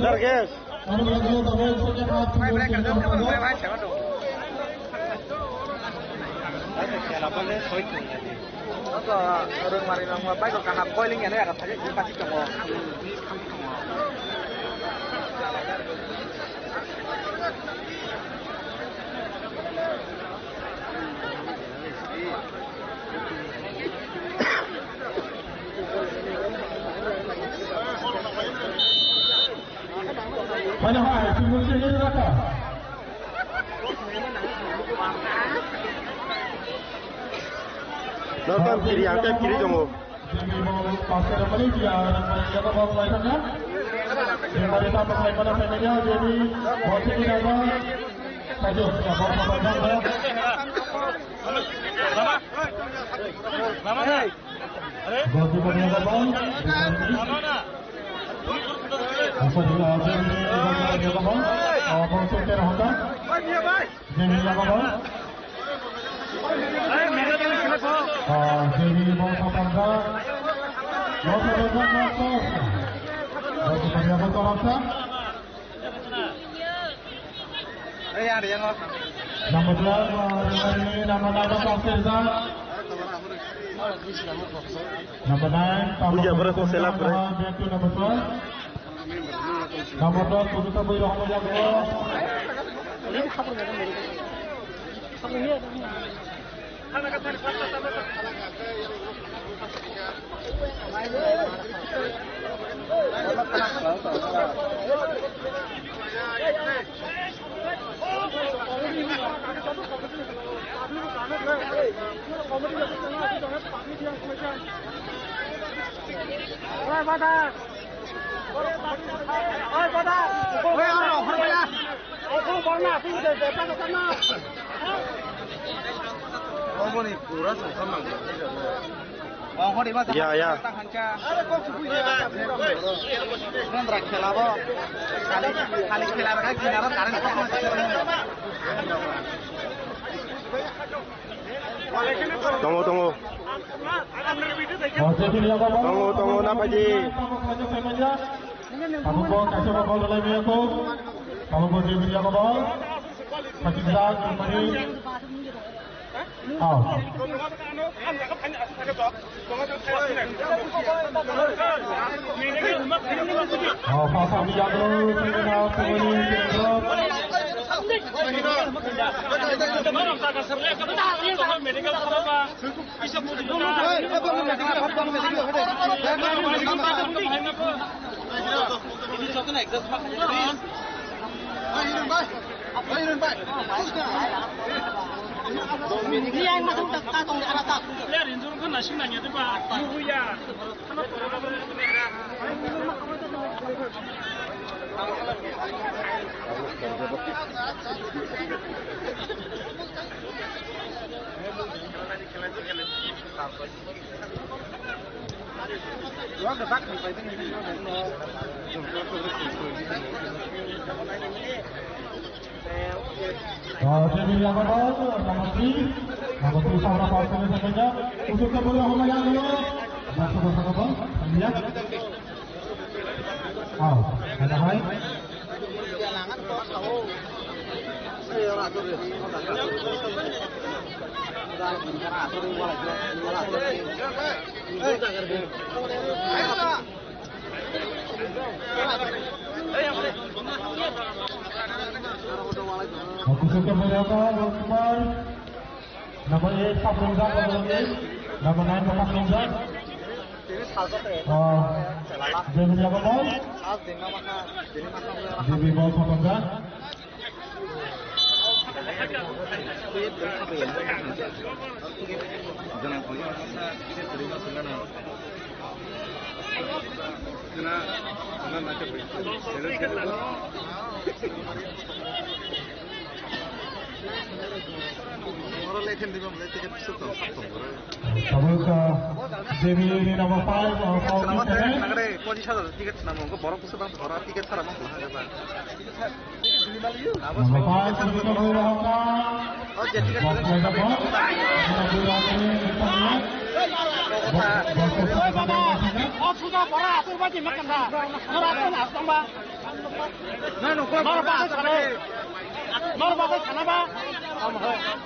Darges. Orang mari nang baik kok kahap boiling ya ada saja di pasti kamu. Mana hai, tunggu sini rata. Nonton kiri angkat kiri kamu. Pasal apa ni dia siapa bawa pelayannya? Dari tamu mana penanya jadi waktu ini apa? Saja bawa pelayan. Mama. Bawa pelayan apa? Mama. Apa dia apa? Apa cakap Honda? Jadi apa? Jadi mau apa? Mau apa? Waktu pejabat korupsi. Ada yang Nama dia nama Pasirza. Nama 9. Puja beras selap beras. Nama 12. Nama 10 Putra Boy Rahman Jago. Ya, ya. Tunggu. Tunggu, napa ji? Kamu bawa kasih bawa dalam ni aku. Kamu bawa dia beli apa bawa? Pasti besar kembali. Pasal dia tu kena Dia yang masuk tatong di atas. Lihat ini kan nasi nanya tu pak. Ya. Jadi yang apa? Nama 3 sama pasal saja. Untuk kemudian orang yang dulu. Masuk apa? Lihat. Ada hai. Jalangan kok tahu. Aku suka berapa? Nama A Pak Rizal, nama 9 Pak Rizal. Jadi apa boy? Jadi boy Pak Rizal. Jangan kau yang kita terima senang. Kena macam itu. Orang lekin di mana tiket suka satu. Kamu ke Dewi ini nama 5 Selamat ya, nagre posisi ada tiket nama ko borok tu sebab orang tiket salah mau ada apa. Nama 5 sudah berapa? Oh jadi tiket sudah berapa? 出家不啦，对吧？你们干啥？我来到哪上吧？那侬过马把看嘞，马把看了吧？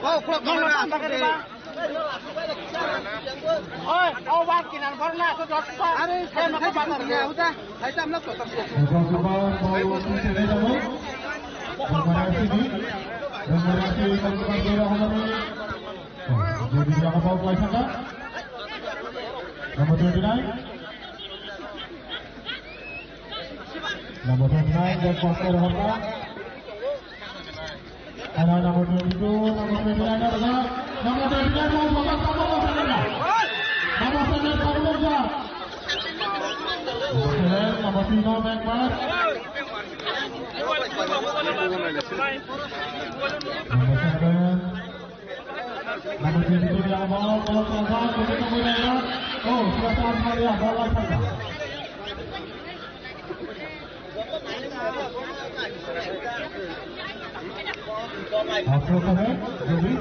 我过马把看了吧？哎，我把今天跑那，这叫啥？哎，马把看了，我在，还在那做什么？ Nomor 29. Nomor 29 dan Pastor Horta. Ada nomor 27, nomor 29 adalah nomor 29 mau bapak sama Saudara. Nomor 9 Saudara. Nomor 3 Megmas. Nomor 7 yang mau kalau selesai untuk kemudian oh silakan Maria bawa saja. After kami jadi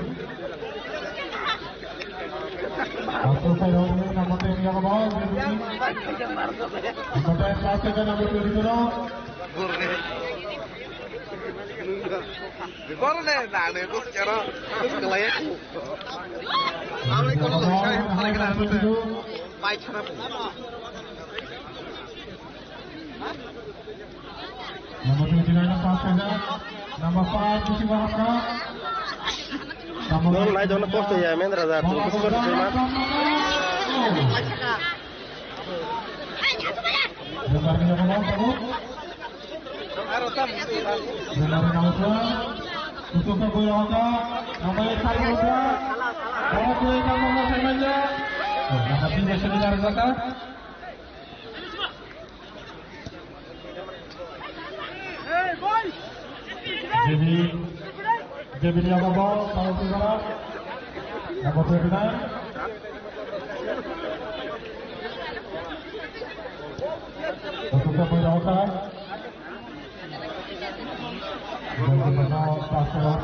after kami nomor 3 yang mau jadi nomor 1 dan nomor 7 Borne nane terus cara terus kelaya. Assalamualaikum warahmatullahi wabarakatuh. Baik cara. Nomor 29 Pasenda, nomor 5 Kusi Waraka. Nomor lain jangan post ya, Mendra Zat. Kusi Waraka. Nomornya nomor kamu. Nomor nomor untuk Waraka, nomor 1 nomor semuanya. Nomor 3 Saudara Zakat. Jadi dia bawa kalau saudara nomor 29 untuk pemerintah bagaimana pasca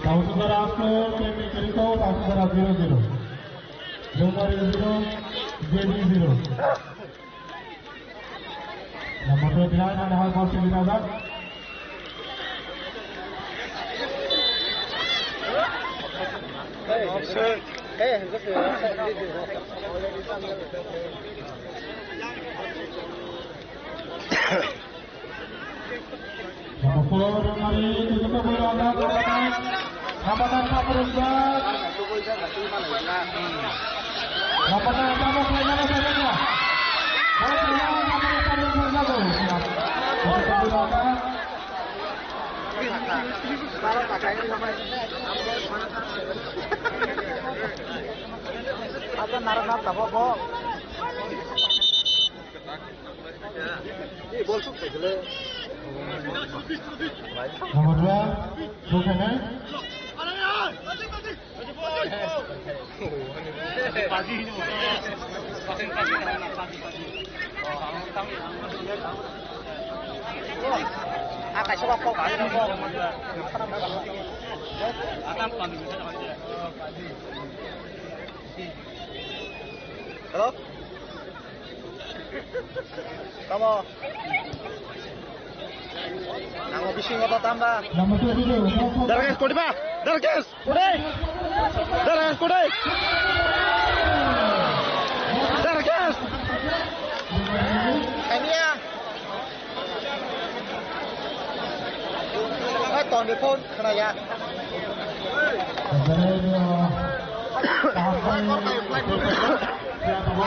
kalau saudara ke kami cerita saudara 00 nomor 0 jadi 0 nomor 29 ada hal masih dinadak nomor 10 hari itu berada Hambatan Pak Perumbat Hambatan Pak Perumbat saja Ada naranat apa kok? Ini bolsuk segala. Nomor 2 Bukene pagi ini pagi Akan coba kok kan? akan panggil sana aja. Halo? Kamu? Kamu bising apa tambah? nomor 7 Dargas kode Pak. Dargas kode. Dargas kode. Dargas. Ini ya. Toàn được phone, cái này ạ.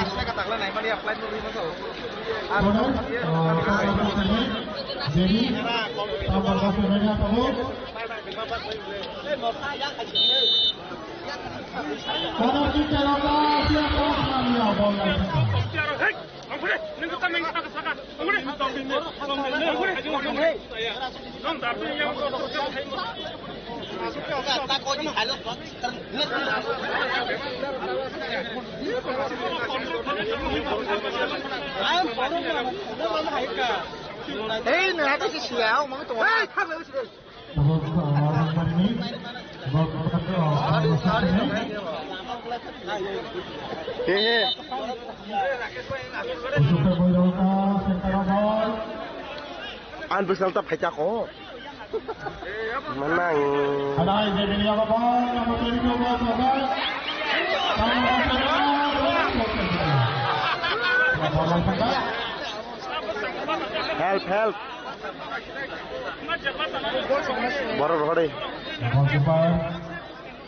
Saya katakan naik mana ya flight dulu masuk. Jadi tambah kasurnya kamu. Kalau kita lakukan siapa yang boleh. Hey, này cái gì xéo, mà cái tổ. Hey, thằng này Terus nomor ini ball An besar tak pecah kok. Menang. Ada jadi ni apa ball nomor 7 ball. Help. Baru rohde. Ball keeper.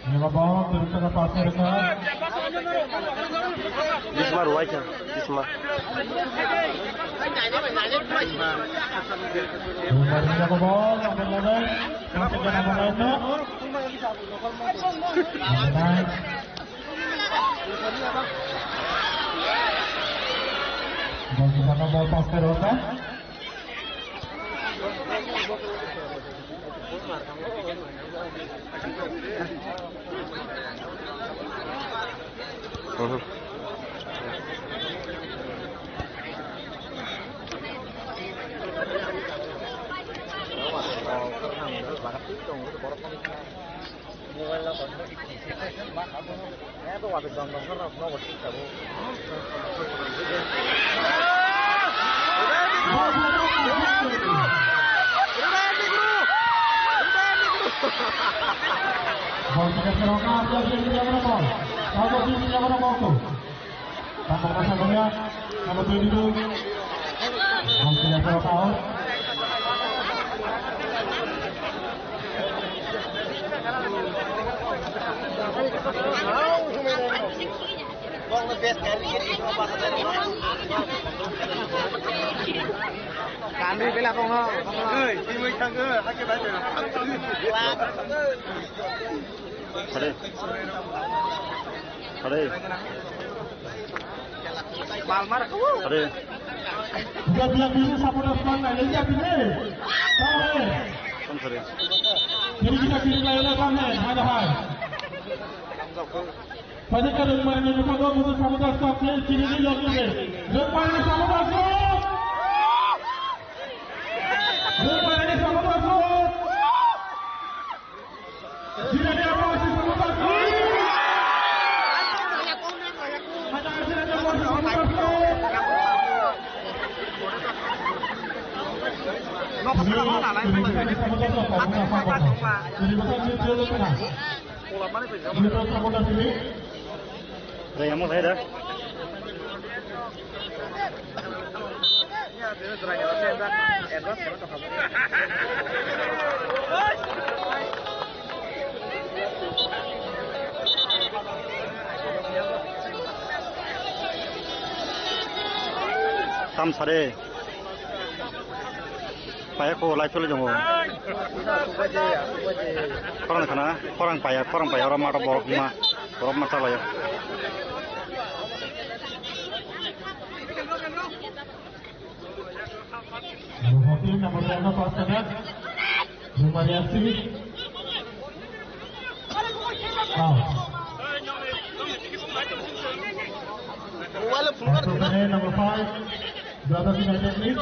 Ini ball terus ke pasir ke. Bismar wajar. Bismar. Ini ball nomor 11. Masih jangan main no. Ball keeper ball pasir ke. Ball kita serongkan jadi dia berapa? Nomor 7 dia berapa tu? Tambah masa banyak. Nomor 7 dulu. Ball kita serongkan. Bang lebih sekali jadi apa saja. Kami bela kong ho. Ơi, đi mới sang cơ, các cái bài này. Hadi. Palmar. Hadi. Dia bilang bisa supporter semangat dia pilih. Tahu. Kom sore. Jadi kita pilih lain bang ada hal. Pada kadang mana ni kalau kita supporter semangat kini ni lagi ni. Depan ni supporter semangat. Depan ni supporter semangat. Tidak ada apa sih supporter semangat. Ada hasil ada supporter semangat. Nó không có là lại phải tự Đây em muốn thấy đấy. Tam sare. Payah ko live chole jongo. Korang kana, korang payah orang mata borok mata lah ya. Hoki nomor 5 pasangan Zumariasi. Nomor 5 Brothers United League.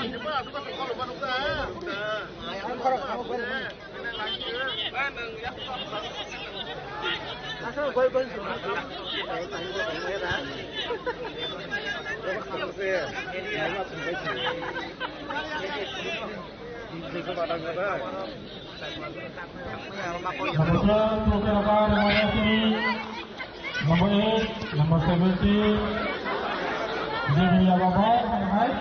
Nomor 8 nomor 17 Delia Babai, hai.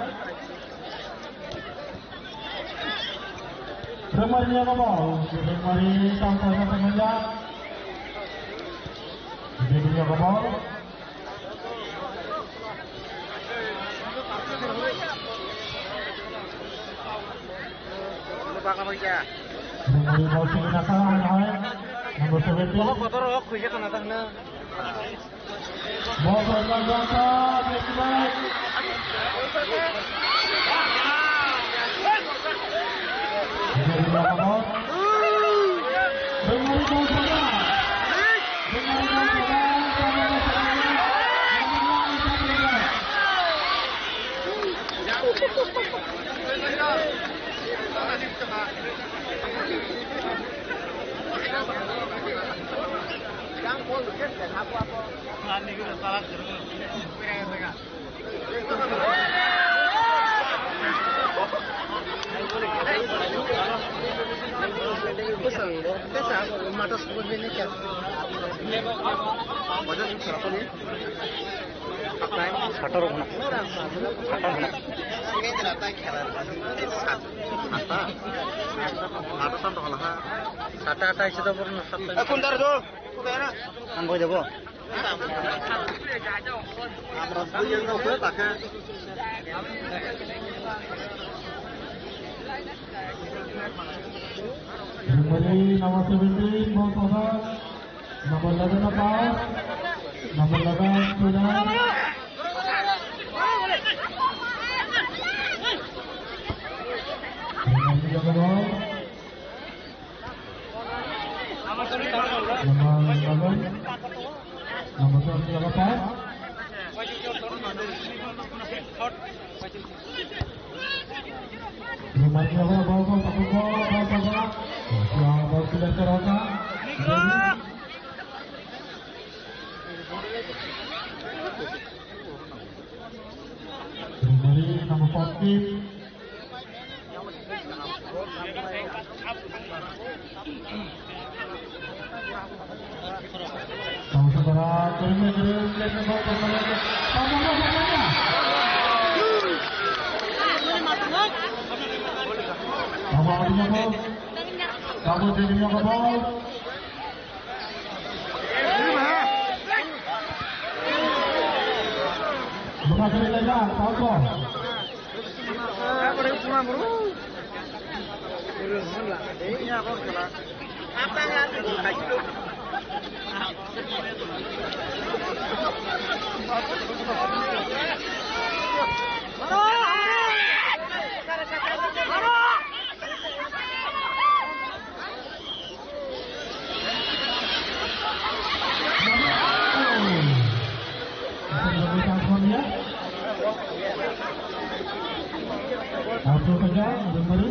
Remaja Babai, remari sampai semenjak. Delia Babai. Remari bosing nakal, hai. Nomor 17. kotor kok kuya kana tangna. Bapak Bangsa, baik. Jadi bapak. Dengar bangsa. Dengar bangsa. Ani kita salah terus. ষাটার ওখানে আন বই দেবো Kembali nomor 17 Bang Tohar, nomor 11 Abbas, nomor 11 Sudan. Nomor 3 Gol. Nomor 11. Nomor 12 Abbas. Nomor 3 Bang Tohar. Yang baru sudah terasa. Kembali nama Fakir. Sama saudara kirim lepas pertandingan. Sama adanya gol. Kamu jadinya ke bawah. Bukan sekali lagi, tahu. Langsung saja, kembali.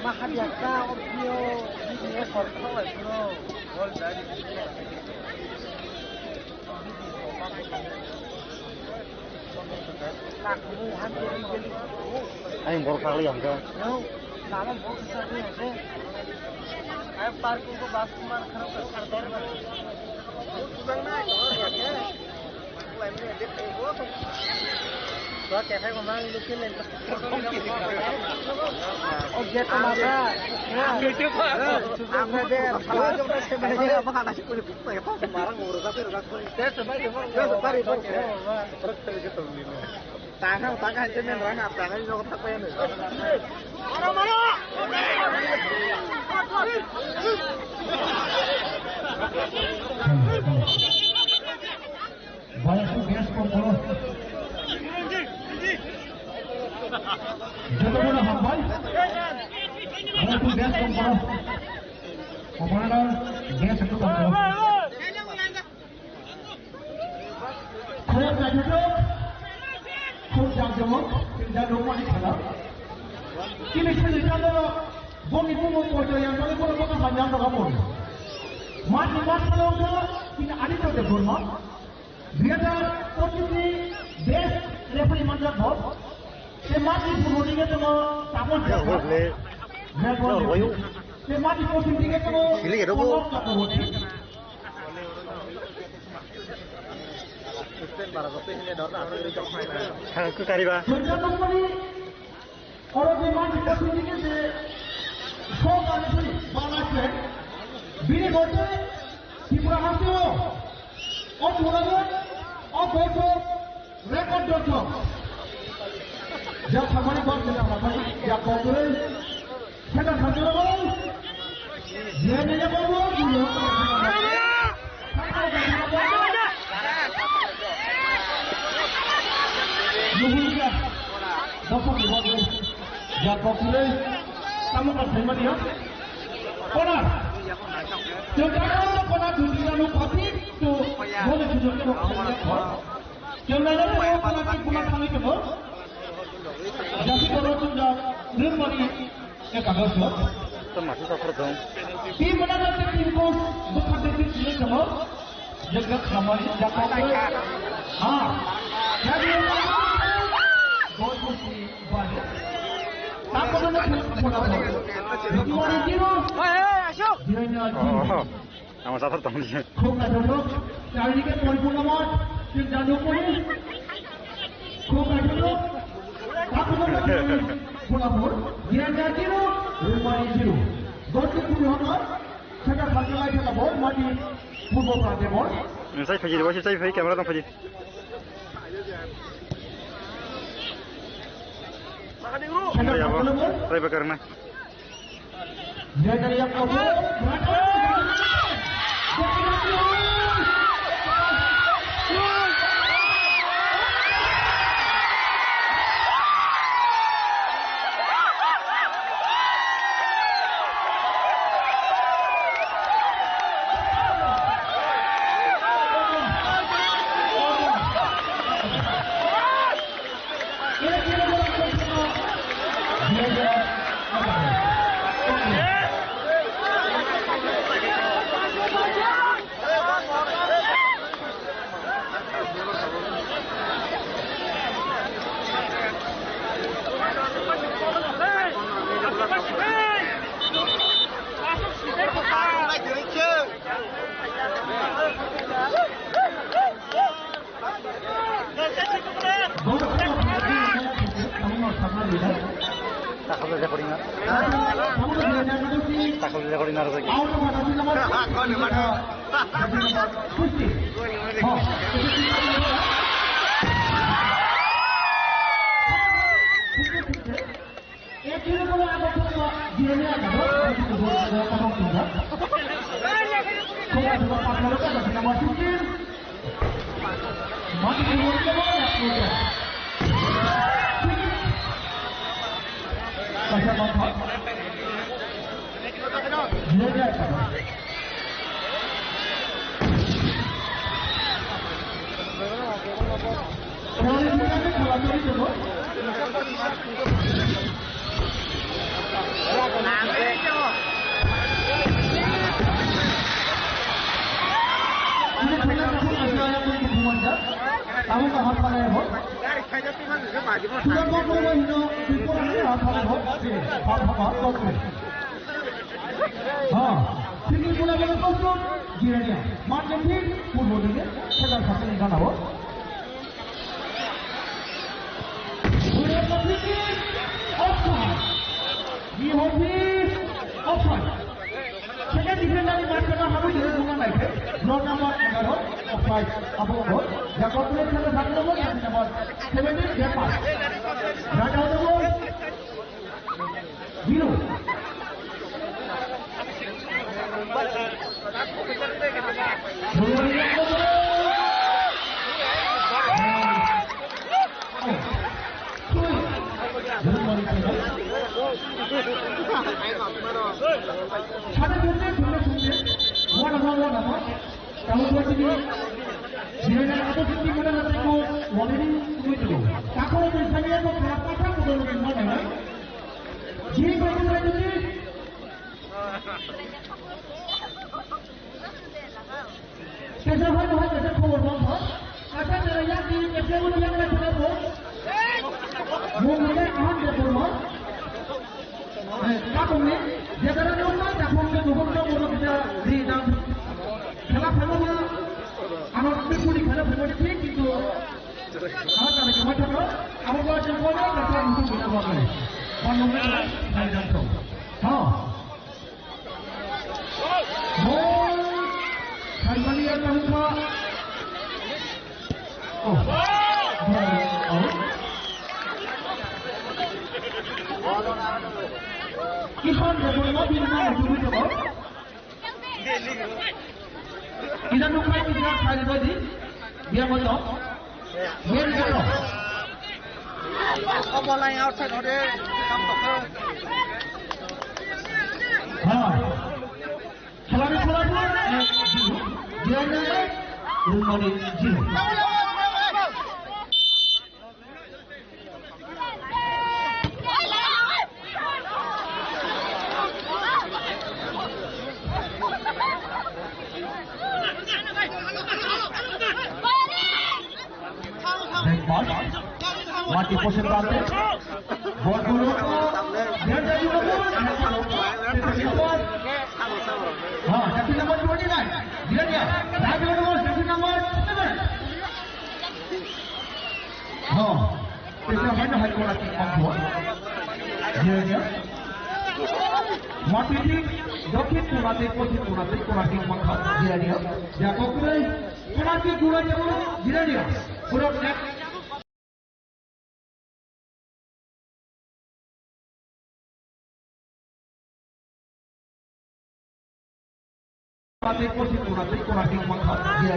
Mahadiaka opio ini portal bro. Gol dari Ay, baru kali yang ke. Nama बहुत सारे हैं app park को बात कुमार खराब कर दे रहा है सुबह में और क्या है लाइन में देखते हो तो कैफे को मांग लो के ले और ये तो मारा वीडियो को आपने दे फला जो से मैंने महाना से कोई पिक पे मारा मोर का फिर रख दे से भाई ये सारी बात है प्रत्येक के तो tangan cemen rangap tangan ini kok apa ini maro banyak gas kontrol jadi mana hambai banyak gas kontrol apa gas itu kontrol saya juga jangan tidak lupa di sana. Kini sudah kalau bom itu mau pojok yang paling boleh bukan panjang kamu. Mati kalau tidak ada tu dekorma. Dia dah posisi best referee manja bom. Se mati pun dia tu tamu jago. Se mati posisi dia tu. Ini kita tu. Ke kariba. Orang di mana kita sini ni, kau kan sini, balas ni, bini bodoh, tiada hasil, oh turan, oh bodoh, rekod bodoh. Jauh kemana buat kita apa? Jauh bodoh, kita hasil apa? Dia Dia bawa dulu. Nuhulga. Dapat dibuat. Jakob pilih. Kamu kan terima dia. Konar. Jangan konar dunia lu kopi tu boleh juga kau. Jangan lupa konar kita kami kau. Jadi kalau tu dah bermari kagas tu. Masih tak pernah. Di mana nanti timku bekerja di sini kau. Jaga khamali Jakob. Jadi boleh si balik. Tak perlu nak konar. Dua zero. Ashok. Oh, nama satu tahun dia. Kau dah duduk. Kali ni pun lambat. Kita dah duduk. Kau dah duduk. Aku dah duduk. Pulapur. Dia dah zero. Rumah zero. Dua puluh hamar. Saya dah lagi nak bol mati. Pukul berapa bol? Saya pergi, saya pergi kamera tak pergi. Saya apa? Saya berkerana. Dia dari yang kau Tak boleh recording nak. Tak boleh recording nak lagi. Kamu kah hafal ya, Bos? Sudah mau ini, kita hafal Bos. Hafal. Sini pula kita kosong, dia. Macam ni, pun boleh. Kita satu ni kan, Bos? Sudah berfikir, offside. Di hobi, offside. Saya defender ni macam mana harus dilakukan lagi? Block number 11, offside. Abu Bos. Jakob boleh salah satu nombor yang nombor 17 dia pas. Rada nombor 0. Ada jumlah. Mana? Kamu buat ini. Jangan ada sisi mana nak tengok, walini itu. Takut ada saya tu berapa tak boleh dengan mana? Jadi macam mana ni? Kesabaran hal kita kau buat. Ada yang di kesabaran yang kita buat. Mungkin ahan dia buat. Kamu ni, jangan lupa takut kita kita di dalam. Kalau anak pun kalau boleh ঠিক কিন্তু আমার কাছে কথা বলো আমার কাছে বলো কথা কিন্তু বলা বলে বন্ধ করে নাই জানতো হ্যাঁ বল সাইবালিয়া কাহুকা ও কিষান দেবনা বিনা তুমি দেব Kita lupa kita kali tadi dia betul. Dia betul. Không có line outside nó đi, không tập hơn. খেলাটি খেলাটি dia rumah di zero. Mati posen bante, bol dulu, dia jadi nomor, jadi nomor 29, dia, jadi nomor 7. Kita mana hari orang kita buat, dia, mati di, dokter kunati kunati mangkat, dia, jago kurai, kunati kurai jago, dia, kurang net. Kunati mangkat dia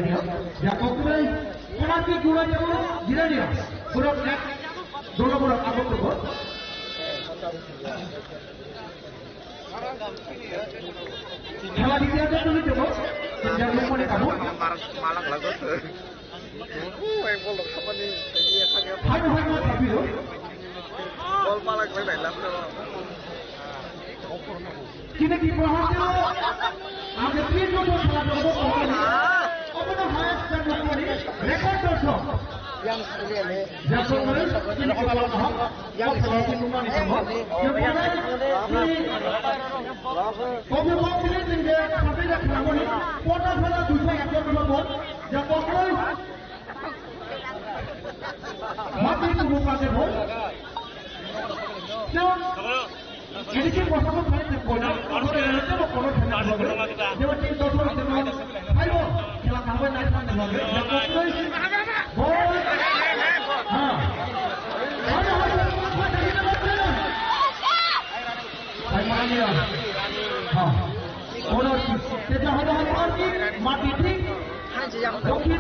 jago kurai kunati gula jago dia kurang net dulu apa tu kalau dia ada dulu jago jangan lupa ni kamu Malang lagu tu. Yang bol apa ni? Dia sangat. Hai tapi tu Bol Malang baik lah tu. kita di bawah tu ada tiga orang salah dua orang. Apa tu highest dan rekod tu? Yang sekali ni. Jago kurai ini kalau kau yang selalu rumah ni semua. Yang Kopi bawah ini tinggal sampai dah kenapa ni? Kota salah dua yang kau buat. Jago kurai mati tu bukan sebab. Jadi kita bersama kali ni bola, orang yang ada bola sana bola. Dia tim total dengan, ayo kita kawan naik sana bola. Bol, mana dia? Bola kita ada lagi mati tik. Dokter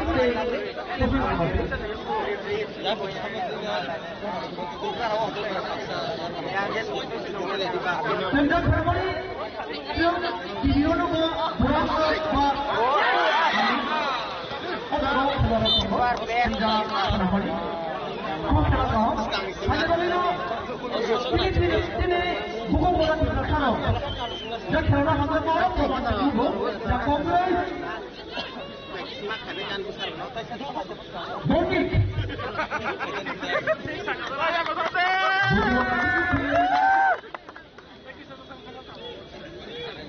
Tendang berbalik, video nu berapa? Tendang berbalik. Kau kau, ada balik. Ini bukan bola di sana. Jangan kerana hamba bola bola itu, jangan komplain. Bukit.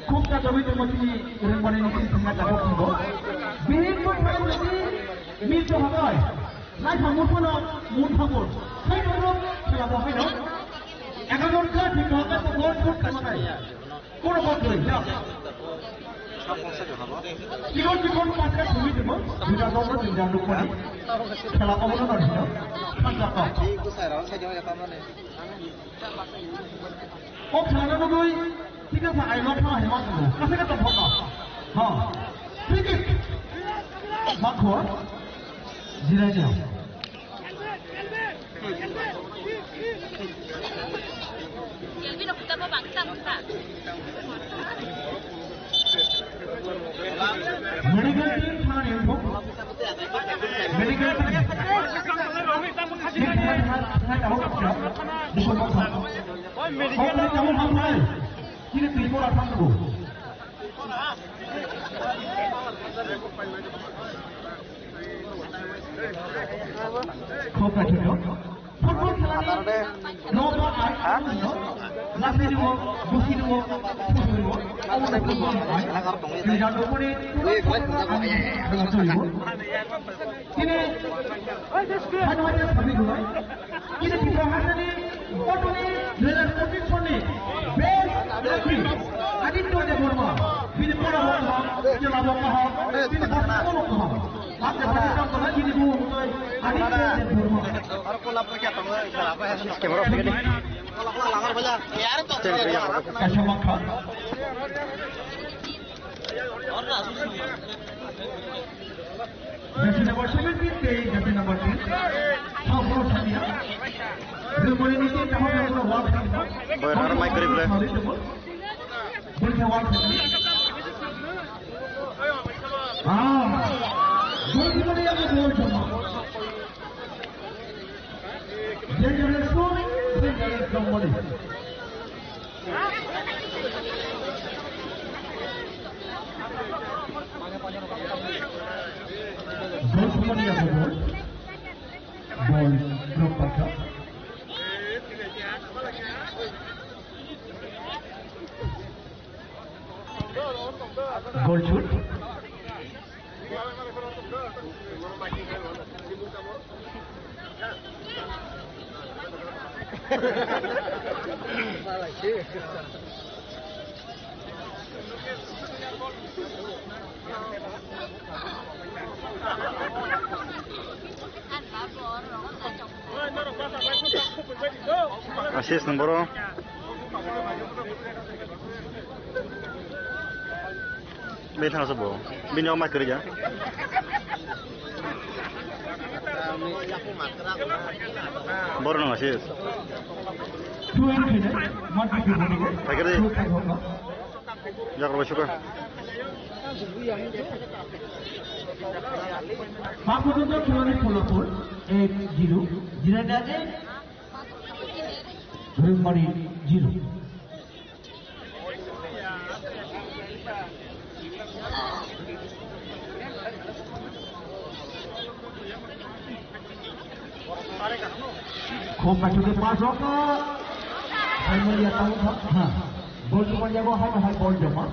Kuka kami tu mesti orang ini sangat jago kibo. Bilik pun kalau mesti mil tu hakai. Naik hamur pun mun hamur. Saya dulu kalau bawa itu, akan orang kerja di bawah tu gol pun kena. Kau buat tu ya. Cikon pasal kami tu, kita tahu tu jangan lupa ni. Kalau kamu nak ada, macam apa? Itu saya rasa jangan yang kamu ni. Oh, kalau nak tu, kita saya ayam apa ni macam tu. Kasih kita buka. Sedikit. Makro, jiran dia. Jadi nak kita bawa bangsa kita. Medical team sana info. Medical team. Saya tahu apa. Bukan apa. Medical team tahu apa. Kini tipu orang tu. Kau kacau. Football खेलाने no ball art no last ni wo busi ni wo busi wo awak nak football art ni jangan lupa ni dengan tu wo ini hanya hanya sabi dulu ini kita hanya ni foto ni dalam foto ni best referee adik tu dia berma bila bola bola dia lawan kah bila bola kah Maka kita kalau ini bu adik tu dia berma Orang pula pergi apa apa kamera begini. Kalau langar boleh. Ya itu. Kacau makan. number 17 playing jersey number 10. Sabro Sania. Referee niti tahap yang wall sini. Boy, harus mic kerja boleh. Boleh wall sini. Gol kembali yang gol cuma. Jangan sorry, jangan kembali. Gol kembali yang gol. Gol drop pasang. Gol shoot. Assist nombor. Bên thằng sabo, bên nhau mic kerja. Baru nang assist. Pakai deh. Jangan lupa syukur. Pak Budi Kiwani Pulapur, 1-0. Jiran aja. Remari 0. Kom back to the pass of saya melihat tahu gol cuma jago high ball jama.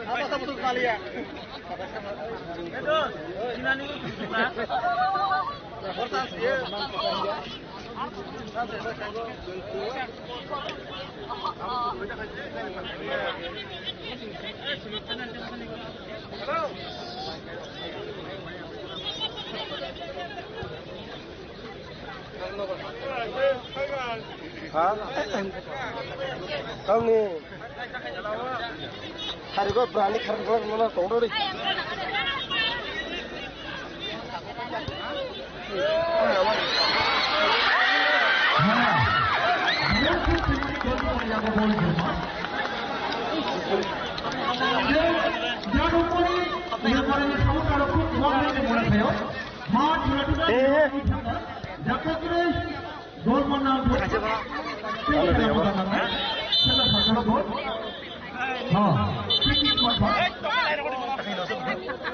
Apa satu kali ya? Aduh, Cina ni lah. Hortas dia. Kau ni hari kau berani kerja mana tolong deh.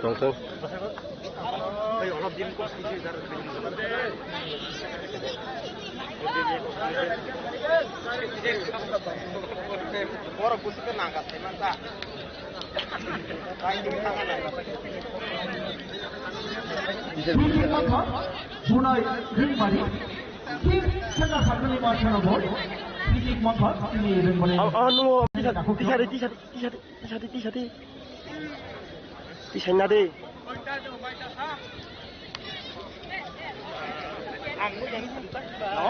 Langsung. Orang busuk kan angkat, memang tak. Kain di tangan lah. Bunai ring bari. Tim sana sakali macam bol. Titik mangkat ini ring bari. Anu, tisari nade.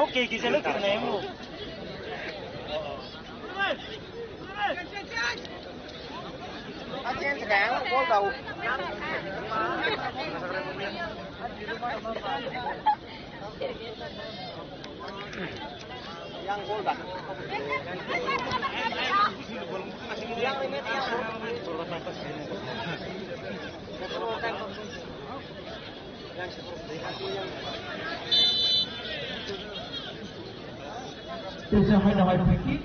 Oke, kita lihat ni mu. Asyik sekarang gol tahu. Yang gol dah. Yang ini Bisa main awal pikir.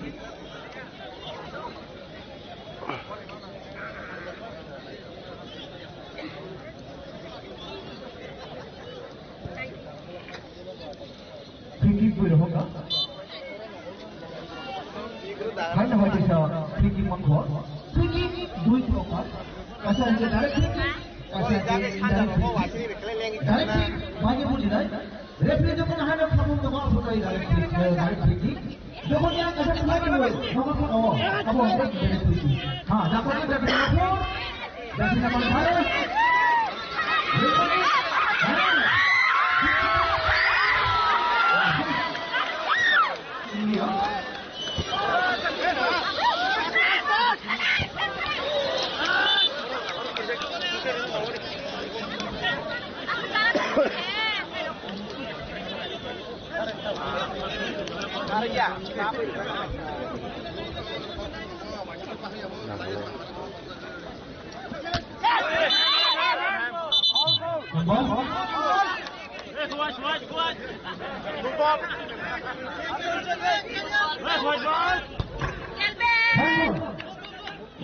Fikir boleh hoga. Main awal bisa fikir mangkor. Fikir dua tokat. Asal dia direct fikir. Asal dia direct bagi boleh dah. Referee joko nahan nak kamu tu maaf sukai direct fikir. Joko yang kasar lagi boleh. Kamu apa direct fikir. Dapat kita berapa? Dari nama saya.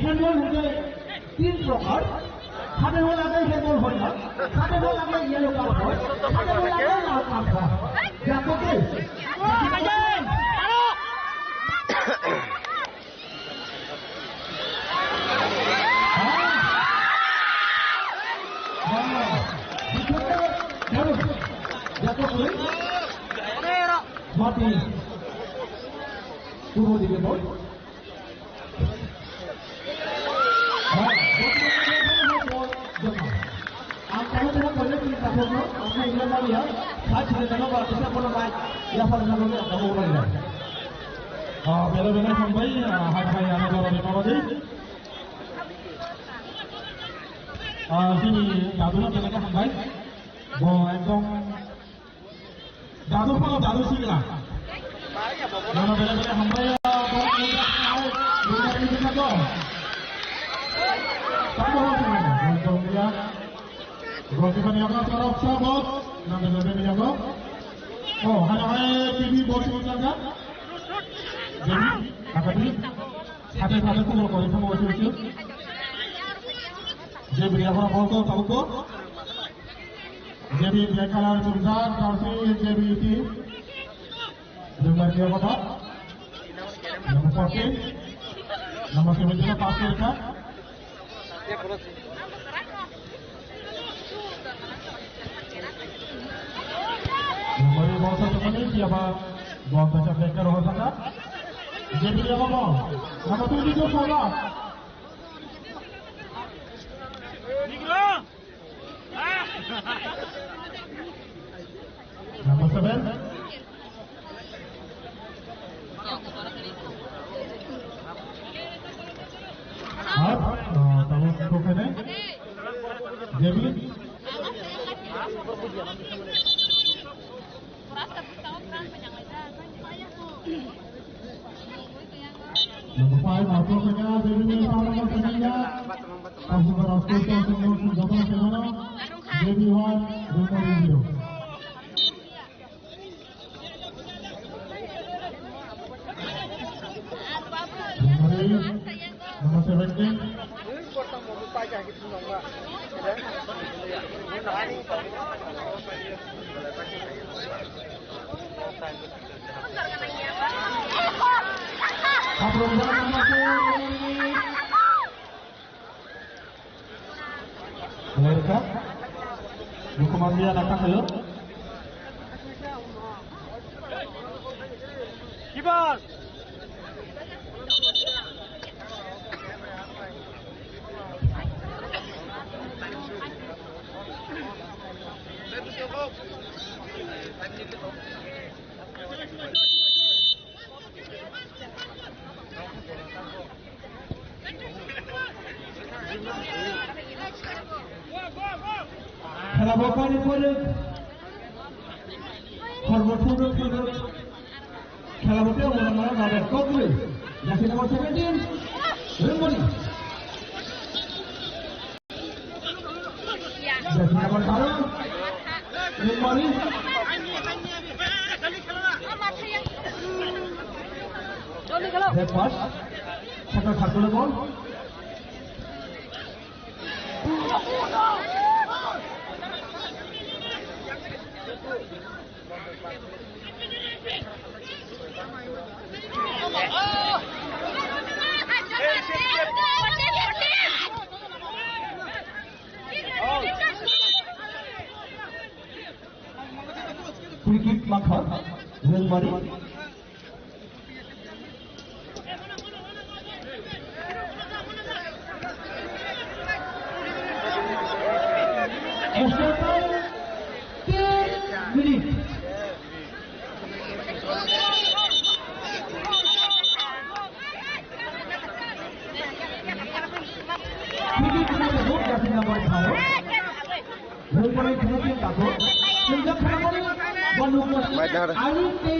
Handball हो गए 3 प्रकार खाने हो लगे handball हो ना खाने हो लगे येलो कार्ड हो खाने हो लगे लाल कार्ड हो जाको के जाको के mati turun di bawah kalau tidak boleh kita foto, apa yang kita lihat, saya sudah tahu kalau kita boleh baik, ya pada zaman itu kamu boleh lihat. Bela-bela sampai hari-hari anak orang di bawah ini. Sini dadunya bela sampai, ekdom dadu kalau dadu sih lah. Mana bela-bela sampai bukan itu saja. Kamu harus untuk dia. Goalkeeper yang akan serap sabot, namanya yang go. Oh, hari-hari TV bos macam apa? Jadi, apa ni? Satu-satu tu kalau semua bos itu. Jadi apa bos tahu ko? Jadi dia kalau sundan, tapi jadi itu. Jumlah dia apa? Nama 14, nama 17 pasir kan? Nomor bawah teman ini siapa? Buat baca beker orang sana. Jadi dia apa? Nama 7 salah. Nama 7. Tahu itu kan? Jadi. Nomor 5 atau saja jadi orang saja. Kamu harus kita semua jaga semua. Jadi 1 2 0. Nomor 17. Mereka hukuman dia datang dulu. Kipas. খেলা বকানি করে সর্বপ্রথম খেলা বলতে আমরা নামের কবলে যাকে number 17 রেমবনি যাকে নাম্বার 12 রেমবনি পাস সেটা ছাত্রদের বল Free maka Rilmani Ini kita sebut dari nomor 5. Mulai dari satu. Sejak kemarin bonus Ali ke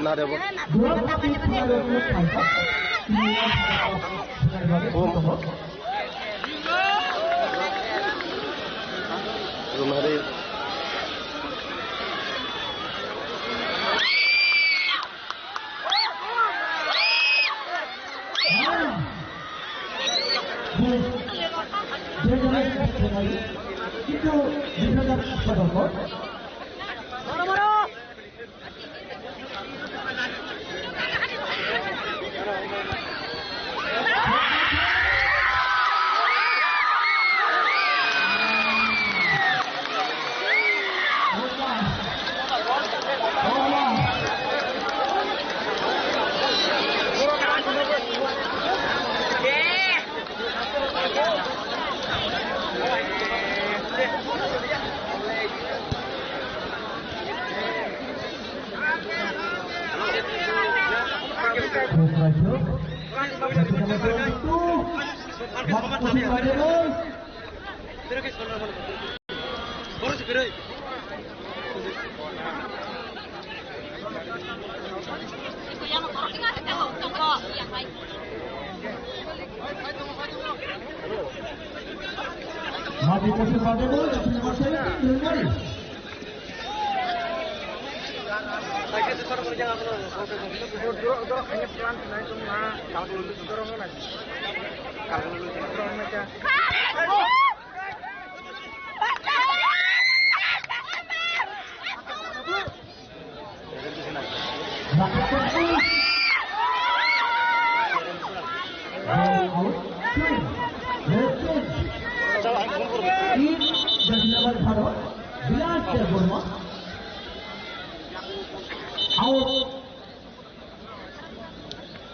ना रे वो dua kali juara bonus saja. तुम्हारे itu bisa pada kok. Mati posisi pada gol, nomor saya Lengari.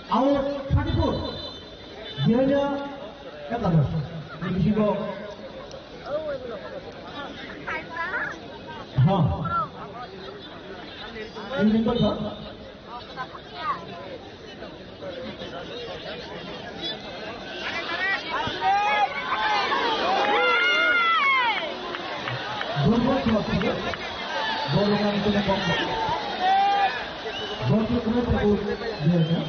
Out 34. Dia kata ini juga. Ini betul. Golongan itu membangun. Golongan itu terus dia.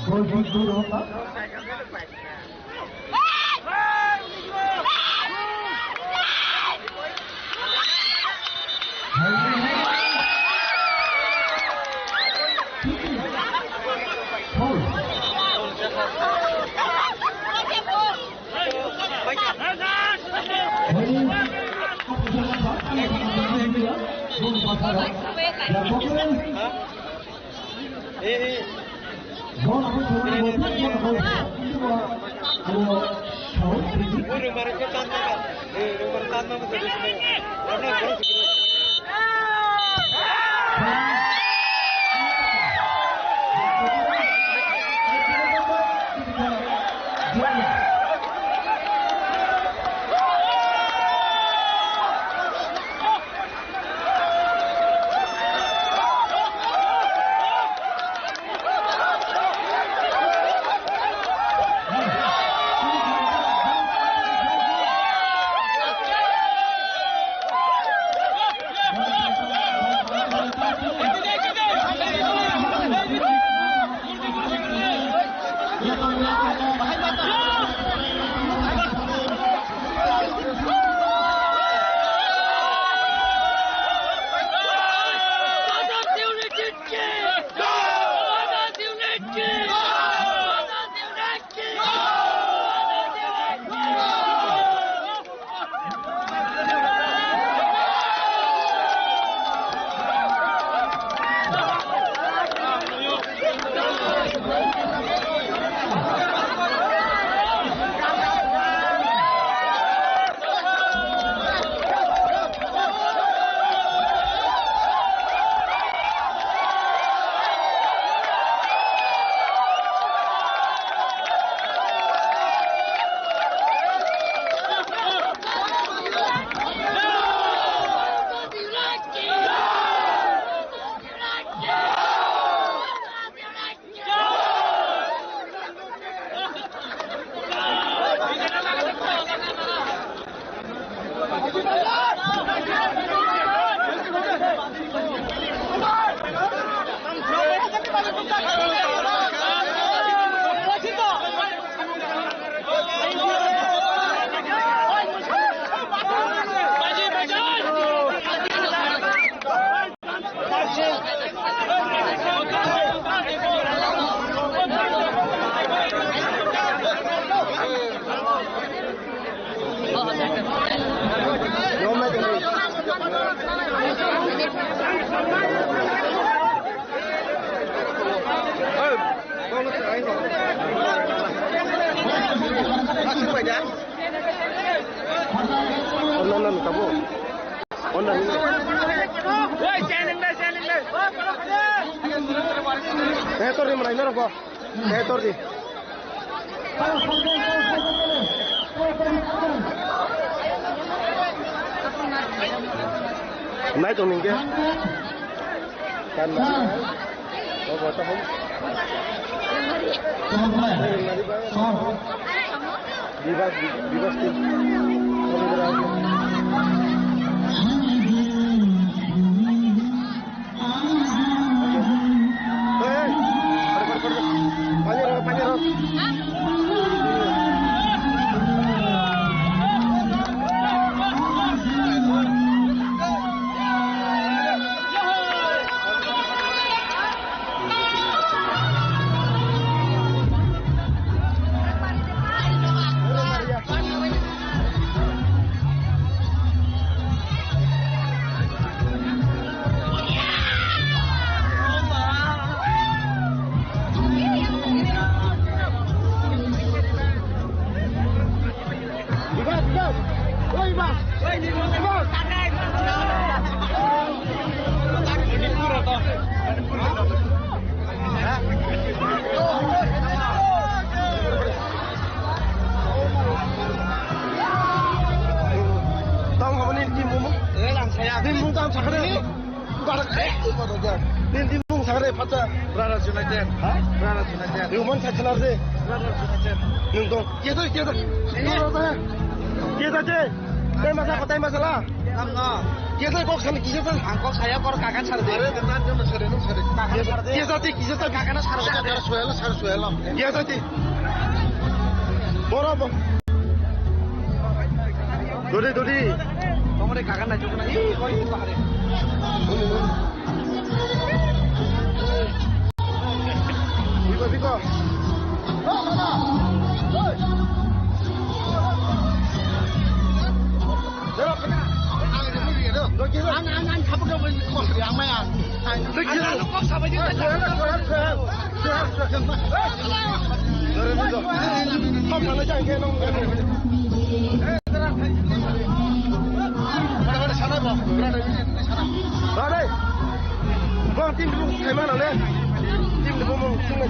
Gol दूर होगा Online kamu. Online ini. Ketor di mana ini apa? Ketor di. Naik tuh minggu. Kan. Oh, foto kamu. Bebas tim. Panjang. Brothers United. Brothers United. You want to tell us? Brothers United. Kita masalah. Kita kok sana kita angkok saya kor kakak cari. Ada dengan dia masih ada. Kita kakaknya harus suela. Kita tadi. Borong. Dodi. Kamu deh kakak nak cukup lagi. Kau itu pak deh. Biko. Anh không có bên con gì ăn mấy anh. Anh có sao bây giờ? Không phải là chạy kia đâu. Ra đây. Vâng, tim đúng thầy mang nào lên. Tim được không? Tim này.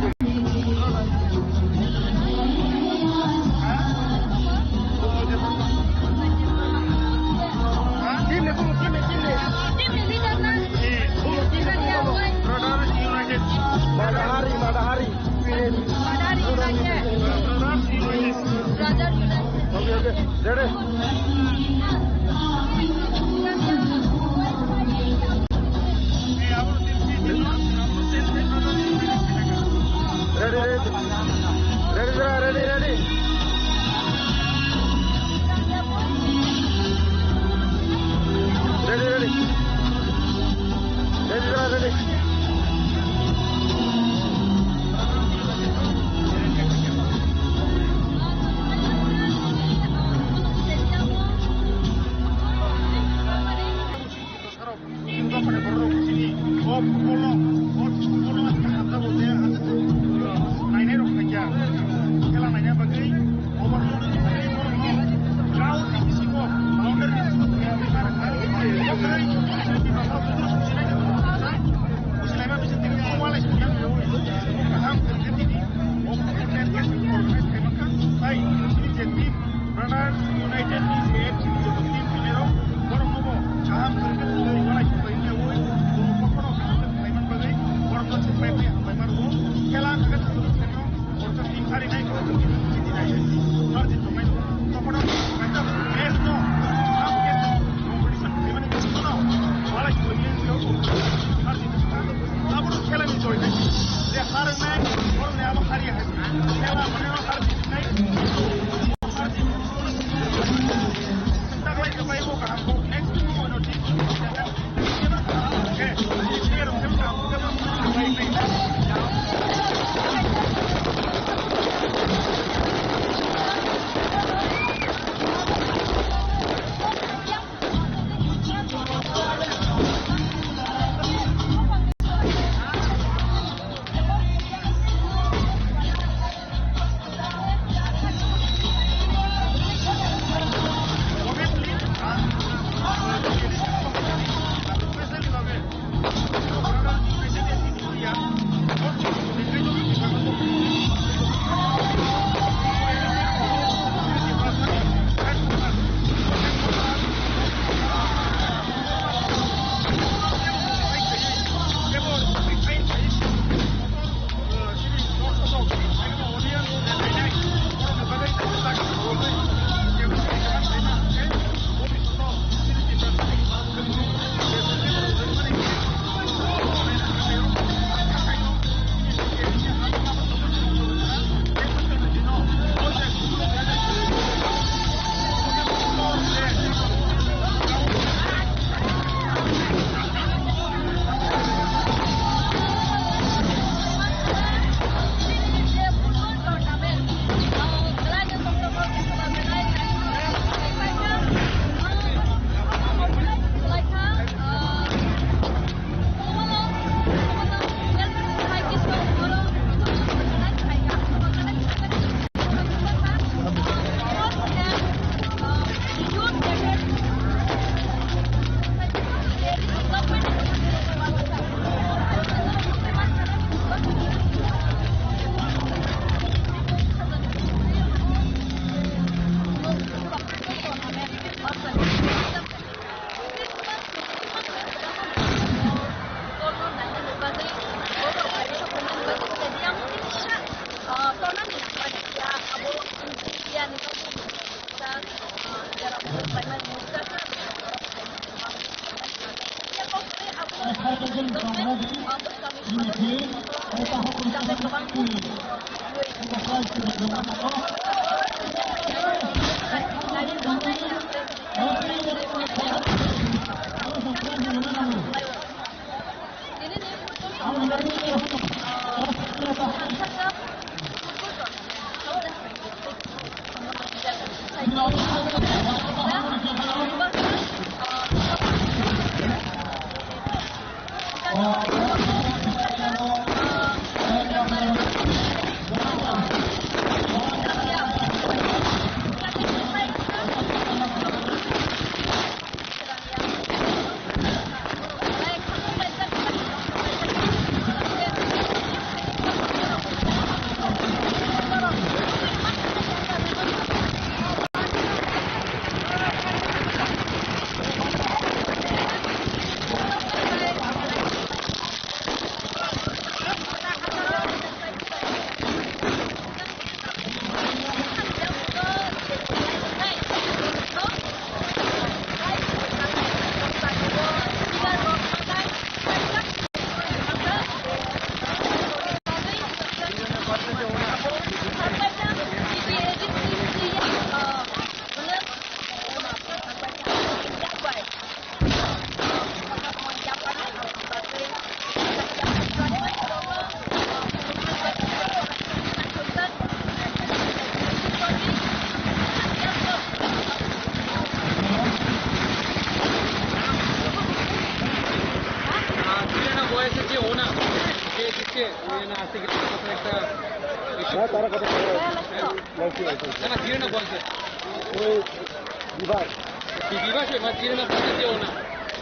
Madahari. Ready?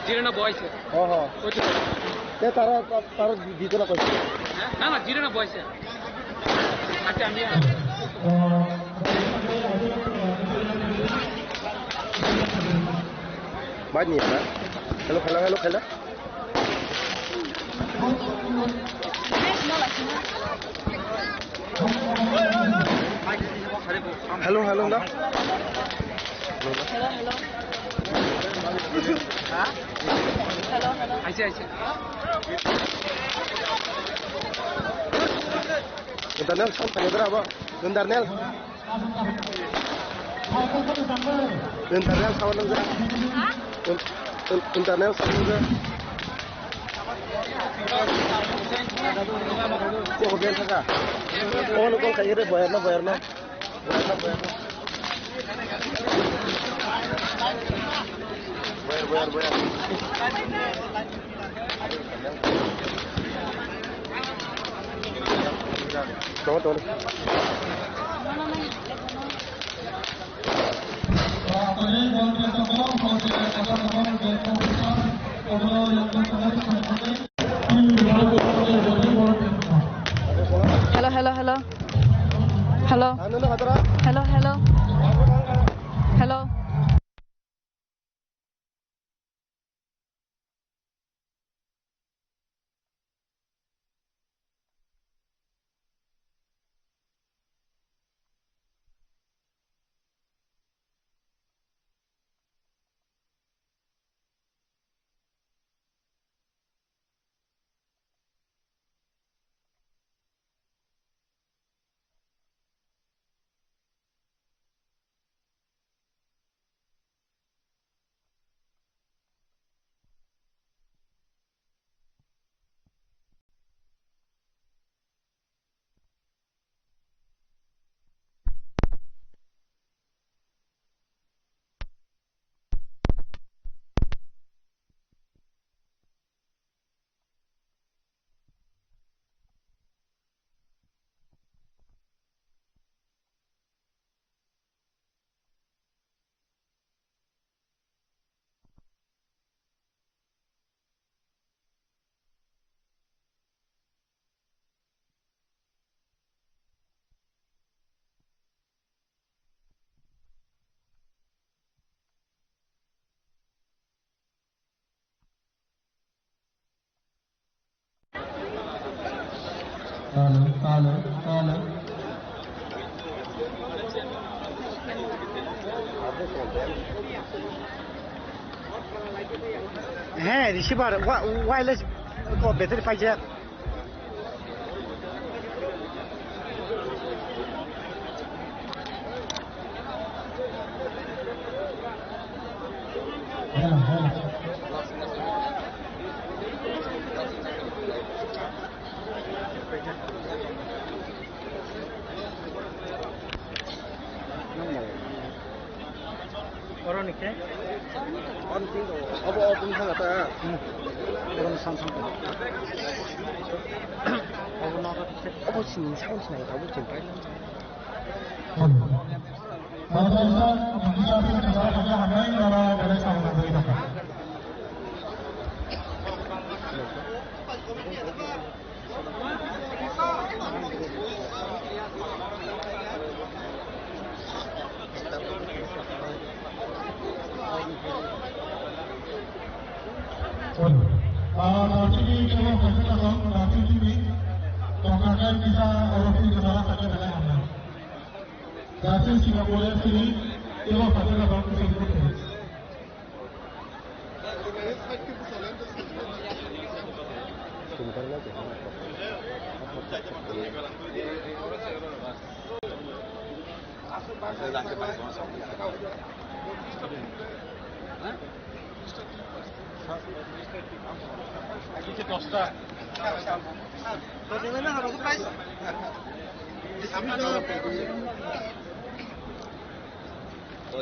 জিরে না বয়সে তার দিতে না কইছে না না জিরে না বয়সে আচ্ছা আমি বাদ নিয়ে না হ্যালো খেলা হ্যালো না আইছে Internet sampai berapa? Internet sama nengga. Internet sama nengga. Kok biar saja. Oh, lu kalau kayak ini bayarnya. Bayar. Tunggu. Hello. হ্যাঁ রিসিভার ওয়্যারলেস ব্যাটারি পাইছে niki. Apa pun sangat ya. Orang samsung. Orang nak apa sih samsung sih tahu jumpai. Bapak-bapak, bisa segera saja hamil kalau dari sama kita. Sini kalau kita nanti sini, akan bisa orang sini salah saja dari hamil. Dari Singapura sini, kalau saja kalau kita ikut. Sebentar lagi.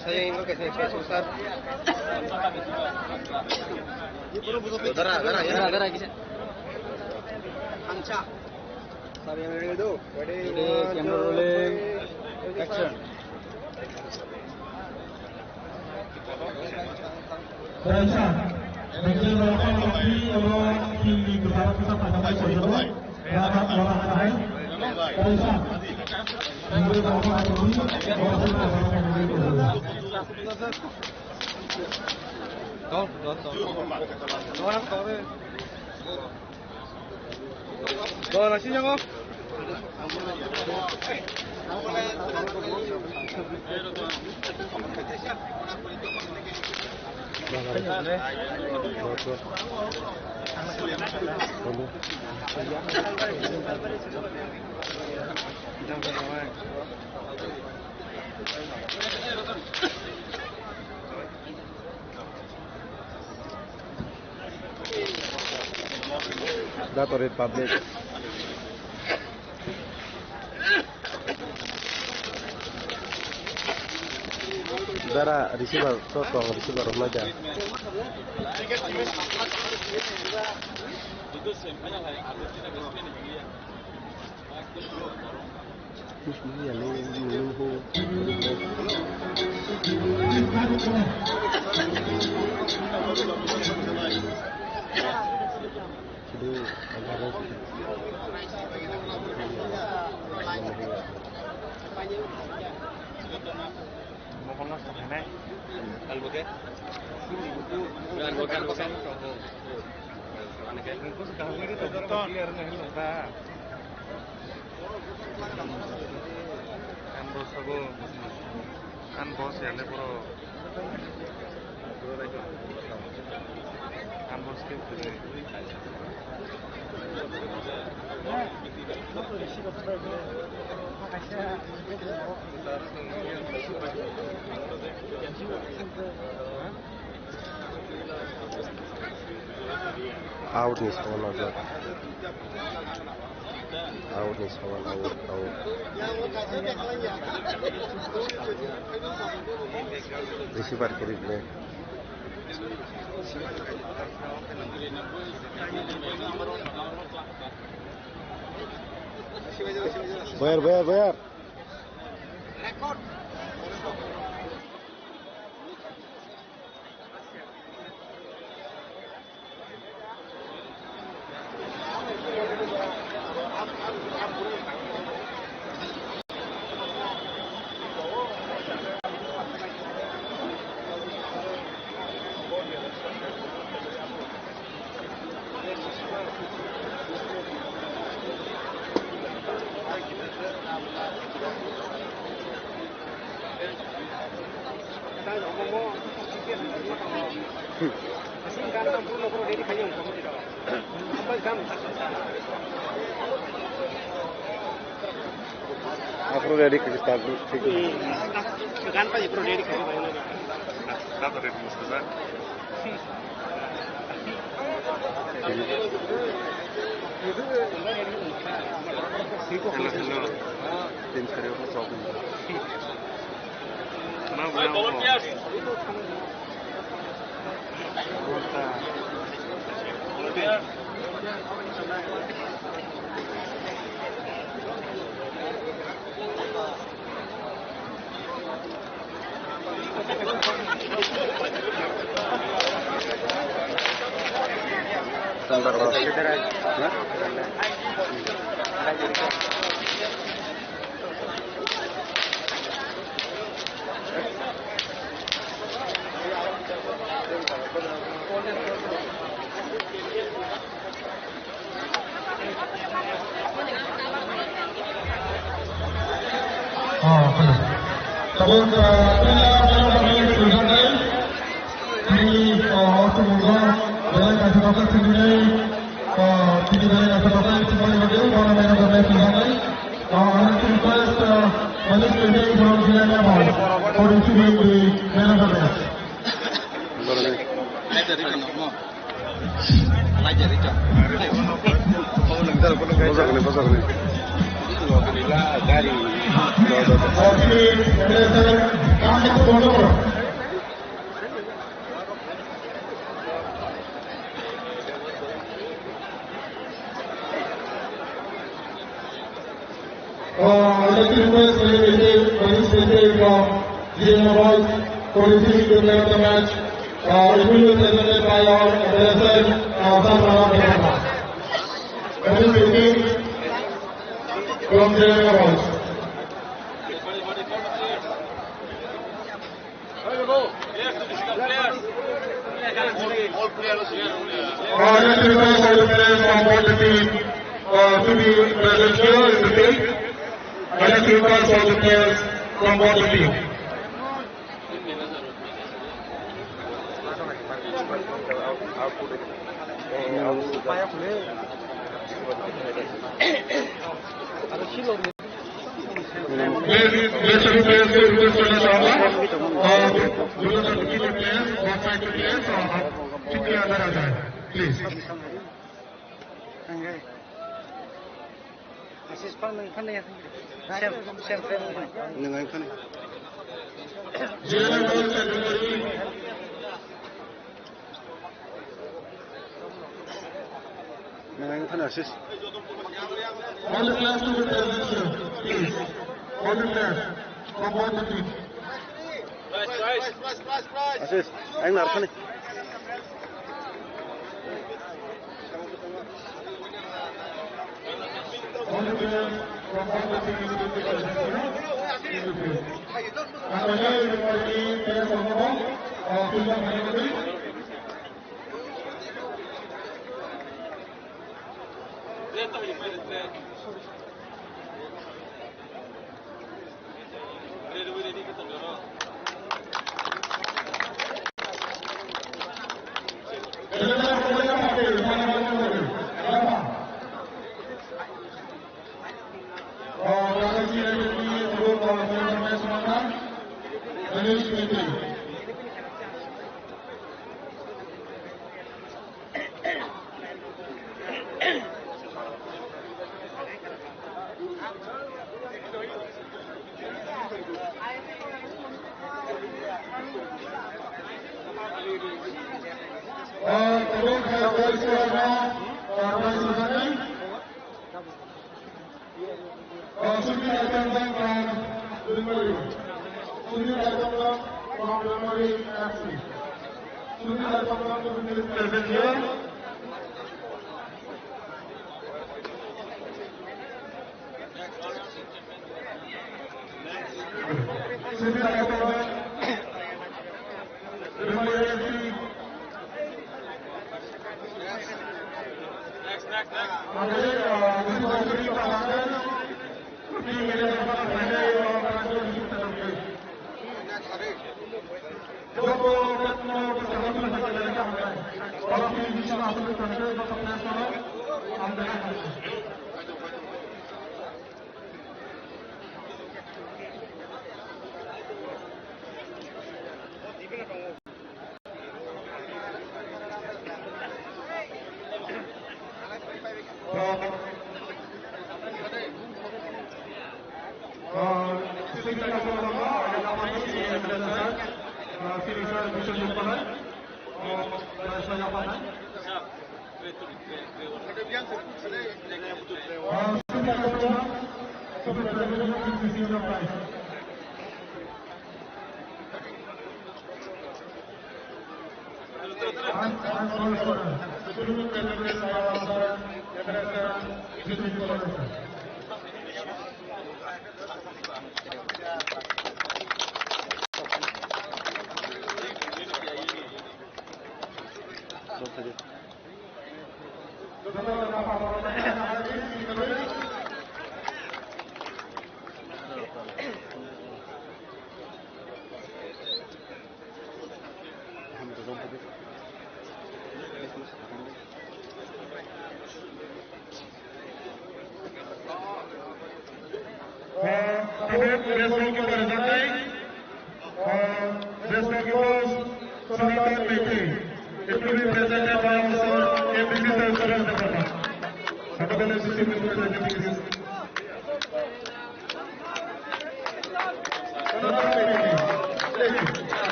Saya ingin ke sini susah. Dara, kisah. Anca. Sabi yang ready do. Ready, camera rolling. Action. Baiklah, negeri melakukan lagi orang tinggi besar kita pada masa itu, dapat orang lain. Baiklah, negeri melakukan lagi orang tinggi besar. Go, nasi jangan. Dato Republic. Dara, receiver, tolong receiver aja. Out nih kawan aja. Out nih kawan out. Receiver kiri nih. Bayar. Rekod. Aku ready ke start. Kan Pak Pro ready ke mana? Dato ready Mustafa. Tim serius shopping. Tapos, also dalam kata-kata sendiri, tidak dalam kata-kata semuanya berdua, orang lain berdua sendiri. I request Malik Pede from Zinanabad for receiving the man of the match. I'd like to request Malik Pede from Zinanabad for receiving the man of the match. It will be presented by our president, Samara Devana. Malik Pede from Zinanabad. I'd like to request all the players on board the team to be present here in the field. I'd like to request all the players from board the team. Let's request to request to the Shama. Those are the key players, one side players, simply under a time. Please. All the players to be present here, please. All the players from both the teams. anh nào thân All the players from all the teams to be present here in the field. And again, we will be players on the ball, field of anybody.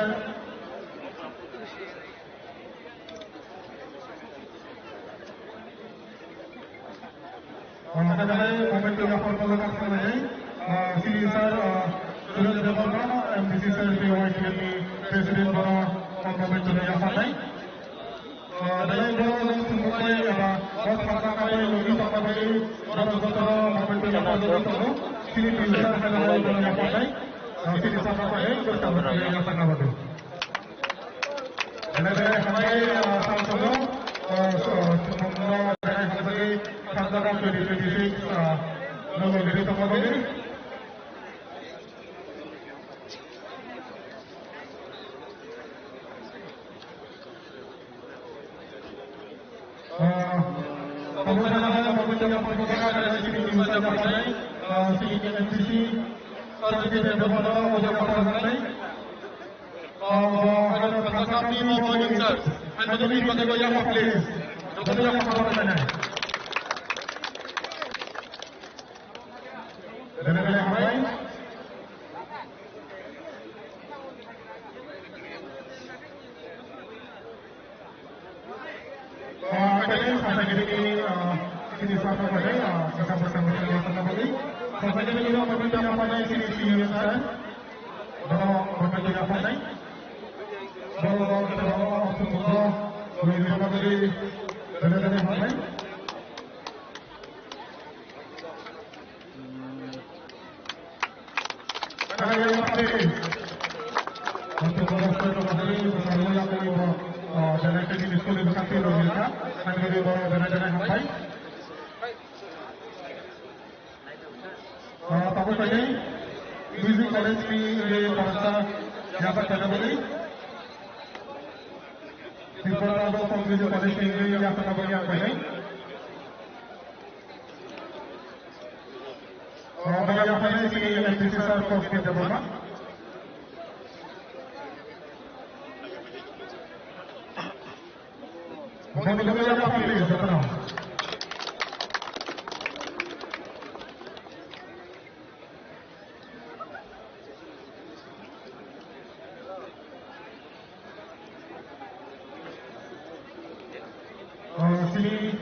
sir. Momentum for Polokan Samay, Senior Sir, Suraj Devarna, MDC Sir, PYTME, President Bora, Momentum Yafanay. Dalai Bora, Sumukay, Bos Makakai, Logi Sakabai, Bora Zotoro, Momentum Yafanay, Senior Sir, Dalai Bora Yafanay, Senior Sakabai, Bersama Yafanabadu. Dalai Hamay, Samsung, Sumukay, Dalai Hamay, Sandara 2026 Nogo Giri Tomogi. Pemudaan pemudaan pemudaan dari sini bisa dipakai sini MCC seperti yang berpada wajah pasangan. Ada transaksi maupun insert. Hanya ini bagi yang please. Bagi yang pasangan. Dengan yang lain. Sampai jadi sini suatu pada bersama dengan teman-teman. Sampai jadi kita meminta apa yang sini saya. Bawa meminta apa yang. Bawa kita bawa semua. Boleh sama dari dari apa yang. Karena yang pasti untuk beberapa hari bersama yang kami dan ini diskusi bersama kita, kami bawa dan sampai. Tahu saja, music college ini bahasa yang berkata begini. Di beberapa music college ini yang berkata begini. Bagi apa ini MCC Sir Coach kita berapa? Bagi apa please, sekarang. Sini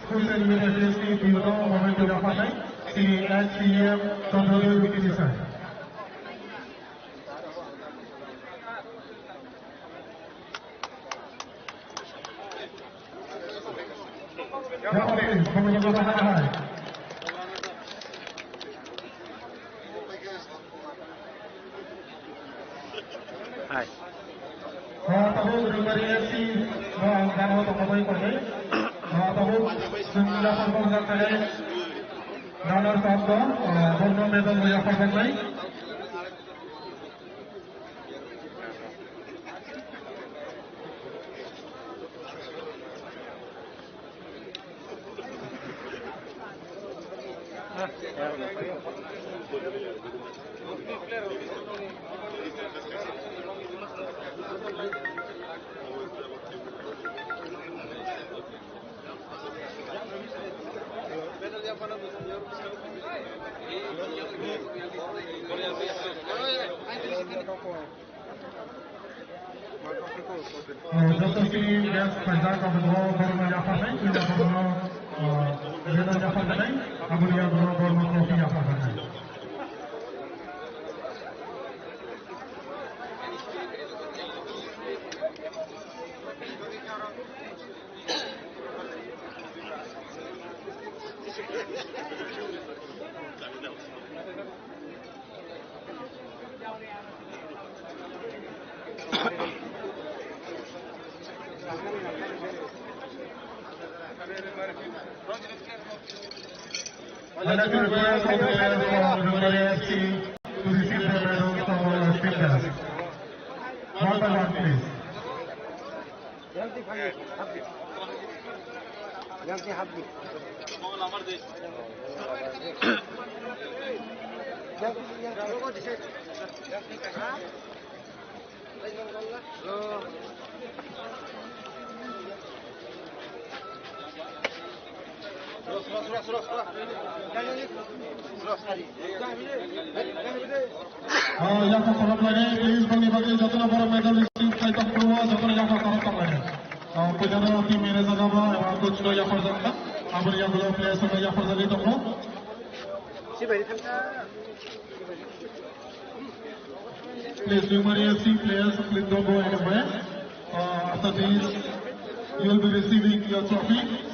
school and university Pilo Momentum Yafanay, sini HCM Controller Wiki Sir. Ya please, Momentum Yafanay. Hai. Tahu dari FC Gano Tokobai Kode. Tahu sembilan puluh kali Donor Sabdo, Borno Medal Yafanay naik. Dr. Sini Gas Pajak Abdul Borno Yafanay, kita Borno Medal Yafanay, Abulia Borno Trophy Yafanay. I'd like to request all players from Lumari FC to receive their medals from our speakers. One by one, please. Yang korban please bagi-bagi jatuh para medal listing saya tak perlu jatuh yang korban. Penjara tim manager nama yang coach lo yang korban. Abang yang belum player sama yang korban itu mo. Please numerous players please don't go anywhere. After this you will be receiving your trophy.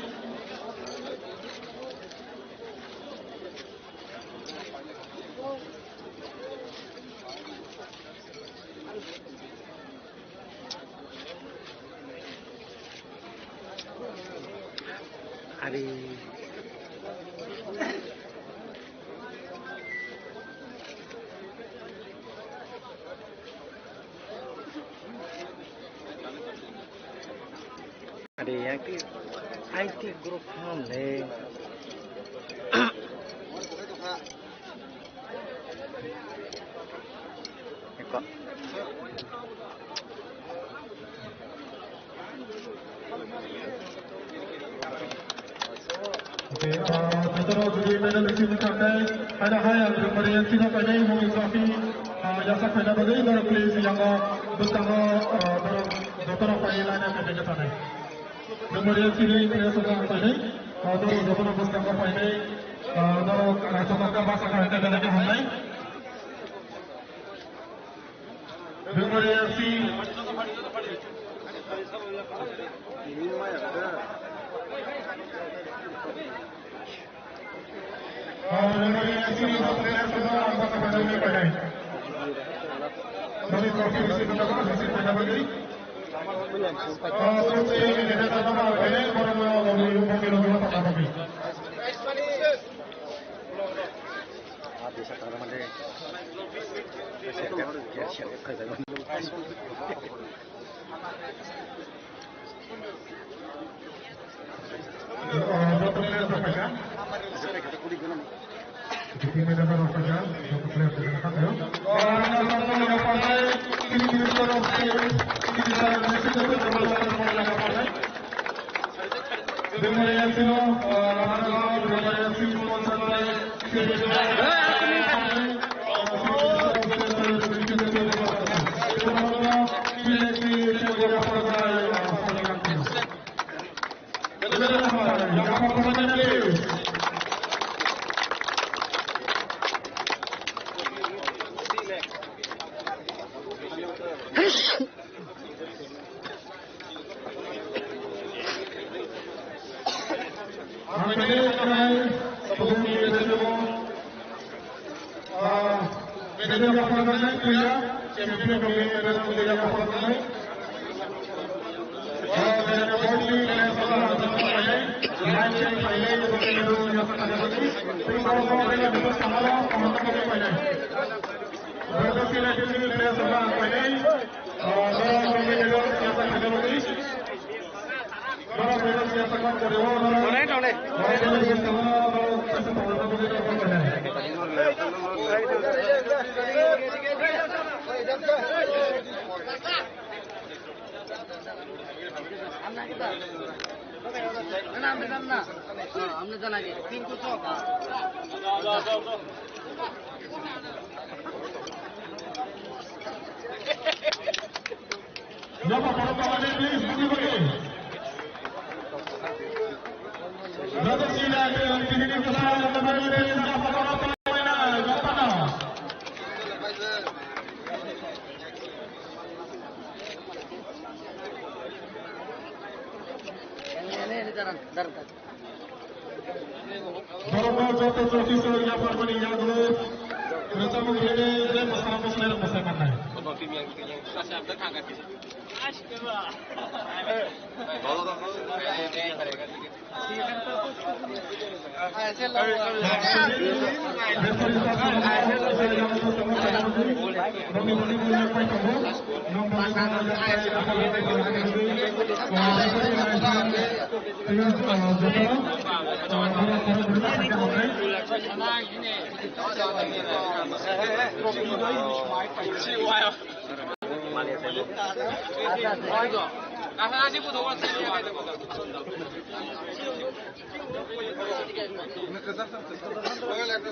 Ada yang IT group hamle. Ekor. Setelah beri medal di sini sampai ada hal yang bervariasi dan pandai mengisafi yang saya pada bagi dari players yang bersama doktor Failan yang ada di sana. Bervariasi ini players yang pandai, doktor bersama pandai, doktor sama bahasa kerja dan yang lain. Bervariasi.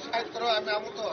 Side করো আমি আমু তো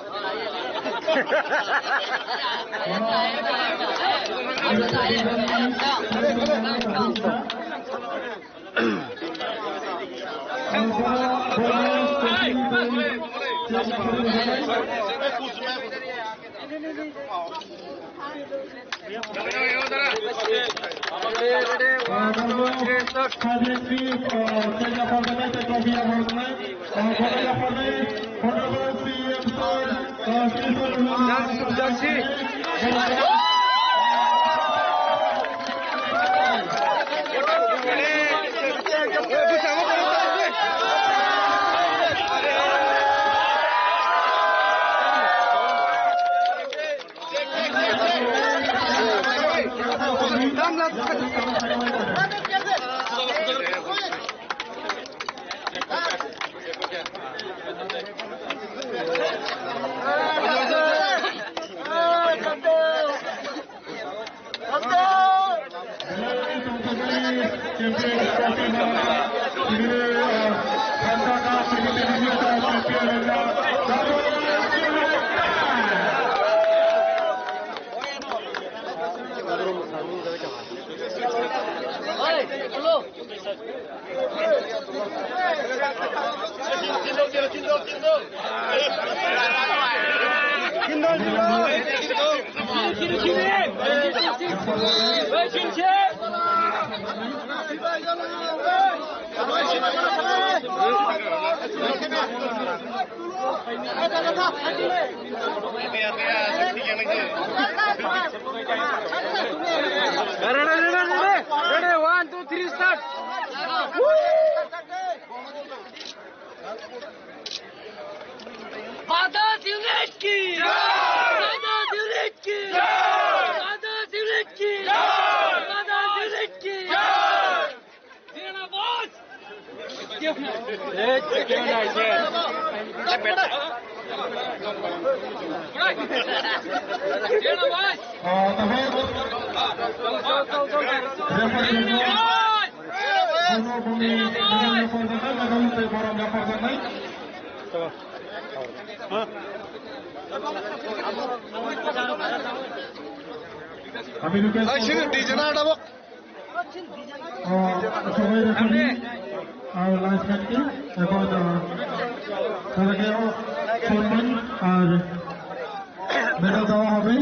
medal দেওয়া হবে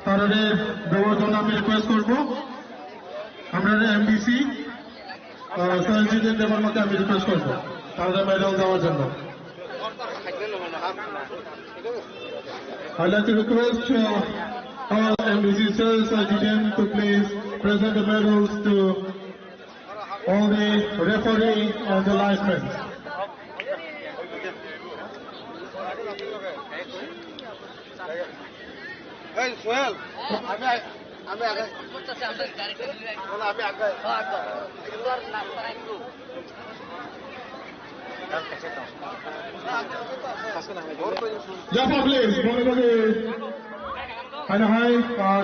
তাদের দেওয়ার জন্য আমি request করবো আপনাদের এমবিসি সহযোগিতা দেওয়ার মধ্যে আমি রিকোয়েস্ট করবো তাদের মেডেল দেওয়ার জন্য I'd like to request all MBC sales agent to please present the medals to all the referee and the linesmen. Hey, Sohel. Jaffa, please. Hi,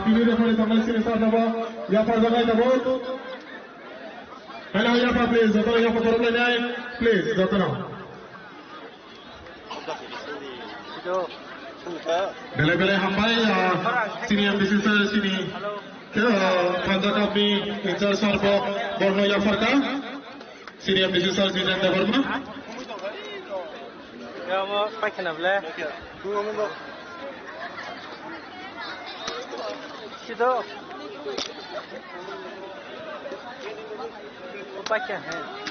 TV referee Kamal Singh Sarnava. Jaffa, Zagai the ball. Hello, Jaffa, please. Jaffa, Jaffa, please. Jaffa now. Bele hambai sini MBC sir sini khanda kami incar sarbo borno ya farka sini MBC sir Jitendra Verma ya mo pakhana bla sido pakha hai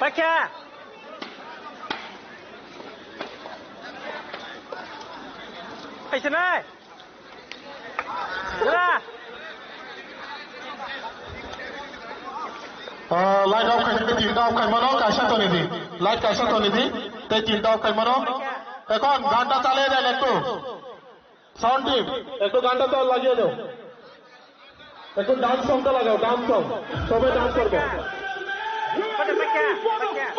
Pakha! Paisa nai! Jala! Light off kai ke tinta off kai mano kaisa to nidi light kaisa to nidi te tinta off kai mano ekhon ganta chale দেন একটু sound team একটু গানটা তো লাগিয়ে দাও একটু dance সংটা লাগাও dance song সবাই dance করবে Pakha!